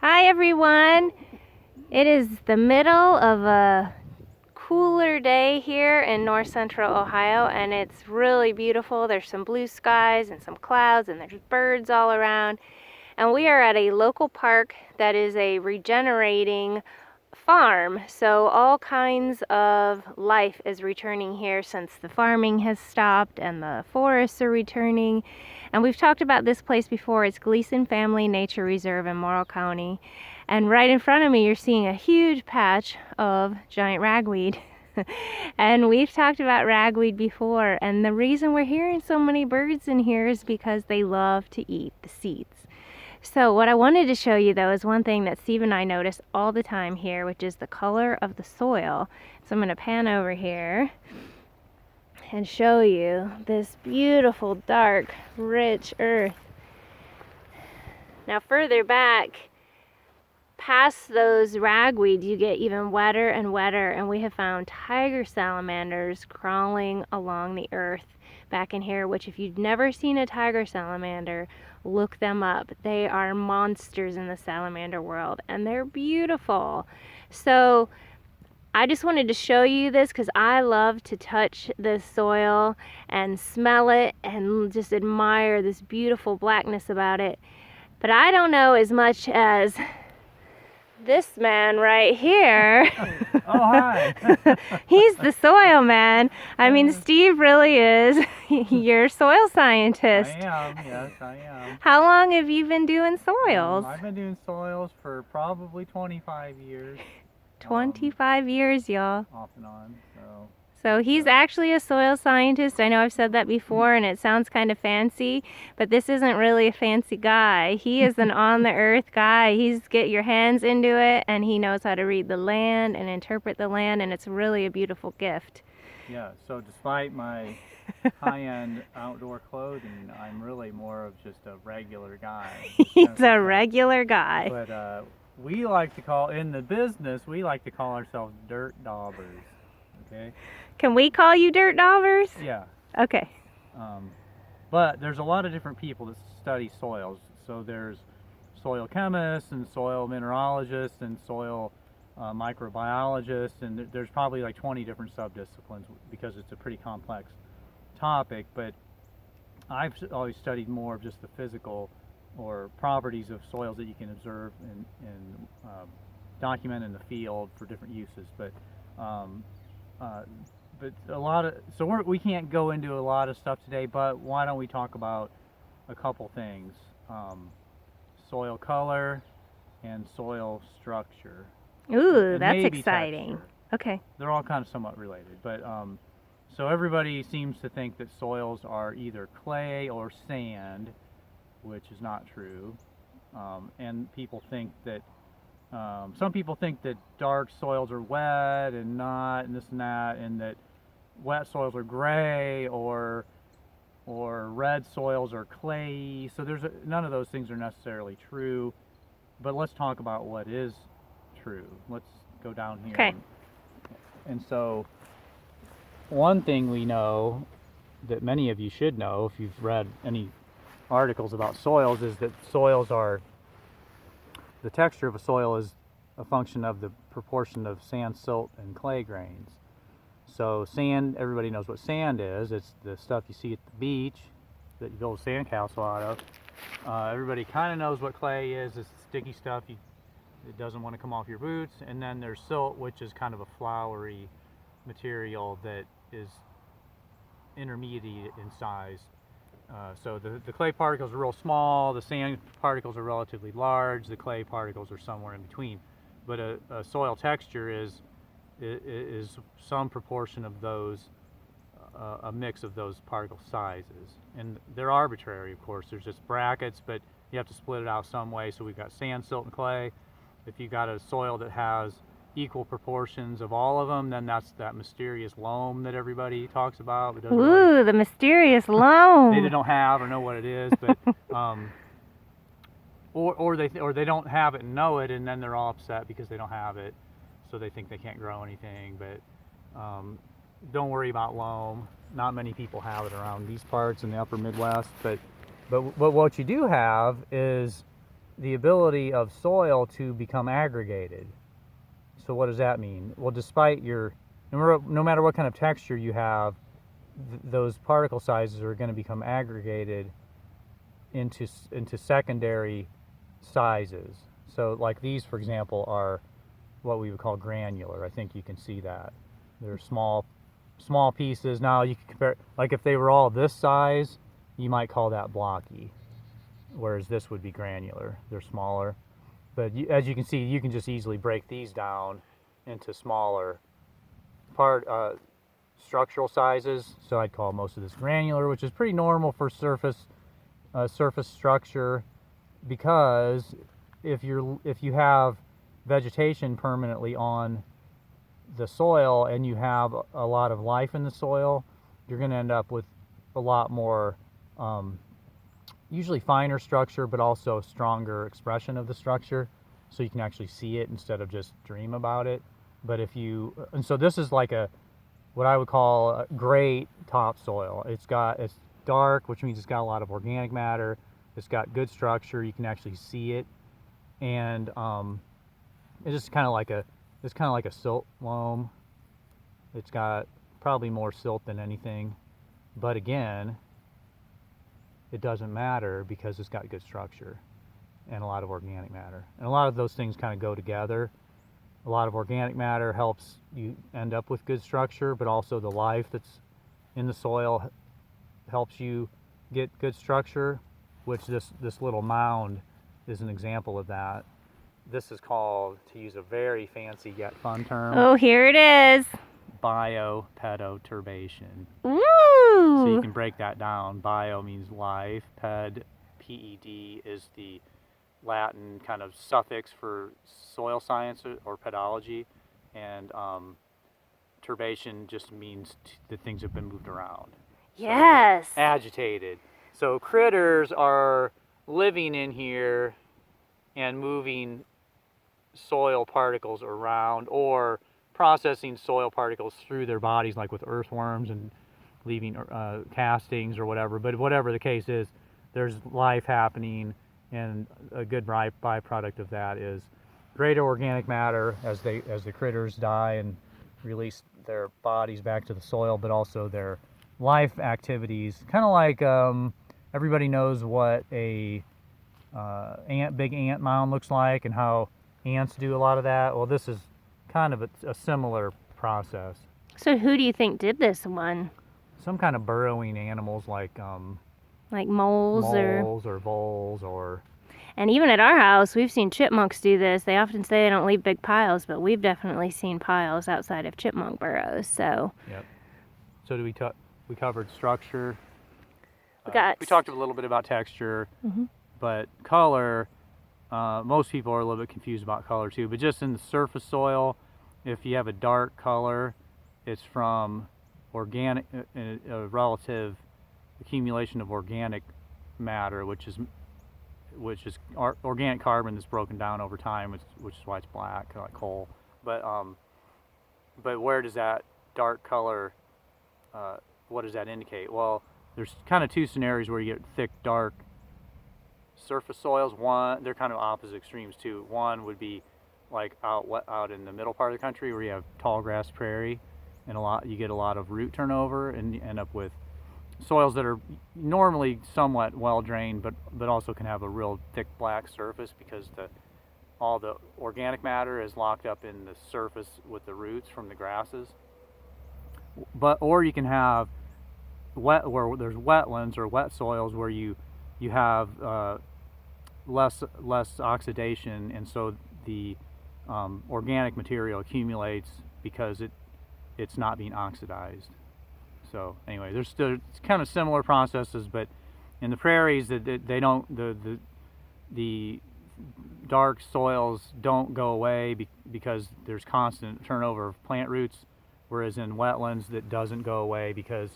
Hi everyone! It is the middle of a cooler day here in north central Ohio, and it's really beautiful. There's some blue skies and some clouds, and there's birds all around. And we are at a local park that is a regenerating farm. So all kinds of life is returning here since the farming has stopped and the forests are returning. And we've talked about this place before. It's Gleason Family Nature Reserve in Morrow County. And right in front of me, you're seeing a huge patch of giant ragweed. And we've talked about ragweed before. And the reason we're hearing so many birds in here is because they love to eat the seeds. So what I wanted to show you though is one thing that Steve and I notice all the time here, which is the color of the soil. So I'm going to pan over here and show you this beautiful, dark, rich earth. Now further back, past those ragweed, you get even wetter and wetter, and we have found tiger salamanders crawling along the earth back in here, which if you've never seen a tiger salamander, look them up. They are monsters in the salamander world, and they're beautiful. So I just wanted to show you this because I love to touch the soil and smell it and just admire this beautiful blackness about it. But I don't know as much as this man right here. Oh, hi. He's the soil man. I mean, Steve really is your soil scientist. I am, yes, I am. How long have you been doing soils? I've been doing soils for probably 25 years. 25 years, y'all. Off and on, So he's actually a soil scientist. I know I've said that before and it sounds kind of fancy, but this isn't really a fancy guy. He is an on-the-earth guy. He's get your hands into it, and he knows how to read the land and interpret the land, and it's really a beautiful gift. Yeah, so despite my high-end outdoor clothing, I'm really more of just a regular guy. He's a regular guy. But we like to call, in the business, we like to call ourselves dirt daubers, okay? Can we call you dirt daubers? Yeah. Okay. But there's a lot of different people that study soils. So there's soil chemists and soil mineralogists and soil microbiologists, and there's probably like 20 different subdisciplines because it's a pretty complex topic. But I've always studied more of just the physical or properties of soils that you can observe and document in the field for different uses. But a lot of, so we can't go into a lot of stuff today, but why don't we talk about a couple things? Soil color and soil structure. Ooh, and that's exciting. texture. Okay. They're all kind of somewhat related, but so everybody seems to think that soils are either clay or sand, which is not true. And people think that some people think that dark soils are wet and not, and this and that, and that wet soils are gray or red soils are clay. So none of those things are necessarily true. But let's talk about what is true. Let's go down here. Okay. And so one thing we know that many of you should know if you've read any articles about soils is that the texture of a soil is a function of the proportion of sand, silt, and clay grains. So sand, everybody knows what sand is. It's the stuff you see at the beach that you build a sandcastle out of. Everybody kind of knows what clay is. It's sticky stuff. It doesn't want to come off your boots. And then there's silt, which is kind of a floury material that is intermediate in size. So the clay particles are real small, the sand particles are relatively large, the clay particles are somewhere in between. But a soil texture is some proportion of those, a mix of those particle sizes. And they're arbitrary, of course. There's just brackets, but you have to split it out some way. So we've got sand, silt, and clay. If you've got a soil that has equal proportions of all of them, then that's that mysterious loam that everybody talks about. But Ooh, really, the mysterious loam. they don't have or know what it is, but or they don't have it and know it, and then they're all upset because they don't have it, so they think they can't grow anything. But don't worry about loam. Not many people have it around these parts in the upper Midwest, but what you do have is the ability of soil to become aggregated. So what does that mean? Well, despite your, no matter what kind of texture you have, those particle sizes are going to become aggregated into secondary sizes. So like these, for example, are what we would call granular. I think you can see that. They're small pieces. Now you can compare, like if they were all this size, you might call that blocky, whereas this would be granular. They're smaller. But as you can see, you can just easily break these down into smaller structural sizes. So I'd call most of this granular, which is pretty normal for surface structure, because if you have vegetation permanently on the soil and you have a lot of life in the soil, you're going to end up with a lot more usually finer structure, but also stronger expression of the structure, so you can actually see it instead of just dream about it. But and so this is like what I would call a great topsoil. It's dark, which means it's got a lot of organic matter. It's got good structure. You can actually see it, and it's just kind of like a silt loam. It's got probably more silt than anything, but again, it doesn't matter because it's got good structure and a lot of organic matter. And a lot of those things kind of go together. A lot of organic matter helps you end up with good structure, but also the life that's in the soil helps you get good structure, which this little mound is an example of that. This is called, to use a very fancy yet fun term, Oh, here it is. Biopedotourbation. Woo! So you can break that down. Bio means life. P-E-D is the Latin kind of suffix for soil science or pedology, and turbation just means that things have been moved around. Yes. So, agitated. So critters are living in here and moving soil particles around, or processing soil particles through their bodies, like with earthworms and leaving castings or whatever. But whatever the case is, there's life happening, and a good byproduct of that is greater organic matter as the critters die and release their bodies back to the soil, but also their life activities. Kind of like everybody knows what a big ant mound looks like and how ants do a lot of that. Well, this is kind of a similar process. So who do you think did this one? Some kind of burrowing animals like moles or voles or... And even at our house, we've seen chipmunks do this. They often say they don't leave big piles, but we've definitely seen piles outside of chipmunk burrows. So. Yep. So we covered structure. We talked a little bit about texture, mm-hmm. but color. Most people are a little bit confused about color too. But just in the surface soil, if you have a dark color, it's from organic, a relative accumulation of organic matter, which is organic carbon that's broken down over time, which is why it's black, like coal. But where does that dark color, what does that indicate? Well, there's kind of two scenarios where you get thick, dark surface soils. One, they're kind of opposite extremes too. One would be like out in the middle part of the country where you have tall grass prairie, and you get a lot of root turnover, and you end up with soils that are normally somewhat well drained, but also can have a real thick black surface because all the organic matter is locked up in the surface with the roots from the grasses. Or you can have where there's wetlands or wet soils where you have less oxidation, and so the organic material accumulates because it's not being oxidized. So anyway, there's still kind of similar processes, but in the prairies, they don't, the dark soils don't go away because there's constant turnover of plant roots, whereas in wetlands that doesn't go away because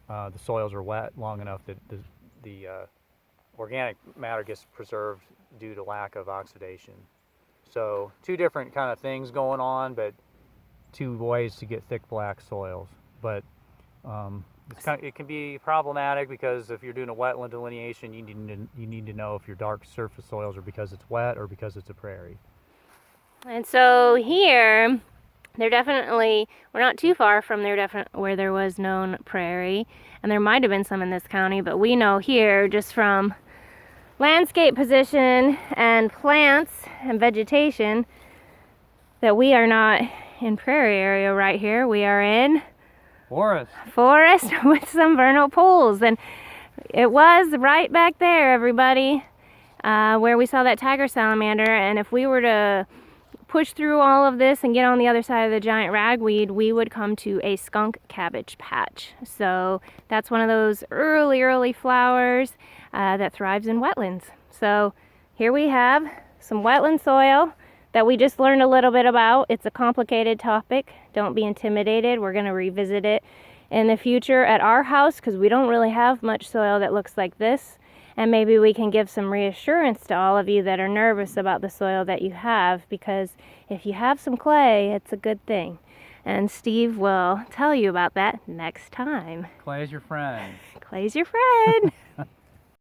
the soils are wet long enough that the organic matter gets preserved due to lack of oxidation. So two different kind of things going on, but two ways to get thick black soils. But It can be problematic because if you're doing a wetland delineation, you need to know if your dark surface soils are because it's wet or because it's a prairie. And so here, we're not too far from where there was known prairie, and there might have been some in this county, but we know here just from landscape position and plants and vegetation that we are not in prairie area right here. We are in forest with some vernal pools, and it was right back there, everybody, where we saw that tiger salamander. And if we were to push through all of this and get on the other side of the giant ragweed, we would come to a skunk cabbage patch. So that's one of those early flowers that thrives in wetlands. So here we have some wetland soil that we just learned a little bit about. It's a complicated topic. Don't be intimidated. We're going to revisit it in the future at our house because we don't really have much soil that looks like this. And maybe we can give some reassurance to all of you that are nervous about the soil that you have, because if you have some clay, it's a good thing. And Steve will tell you about that next time. Clay is your friend. Clay's your friend.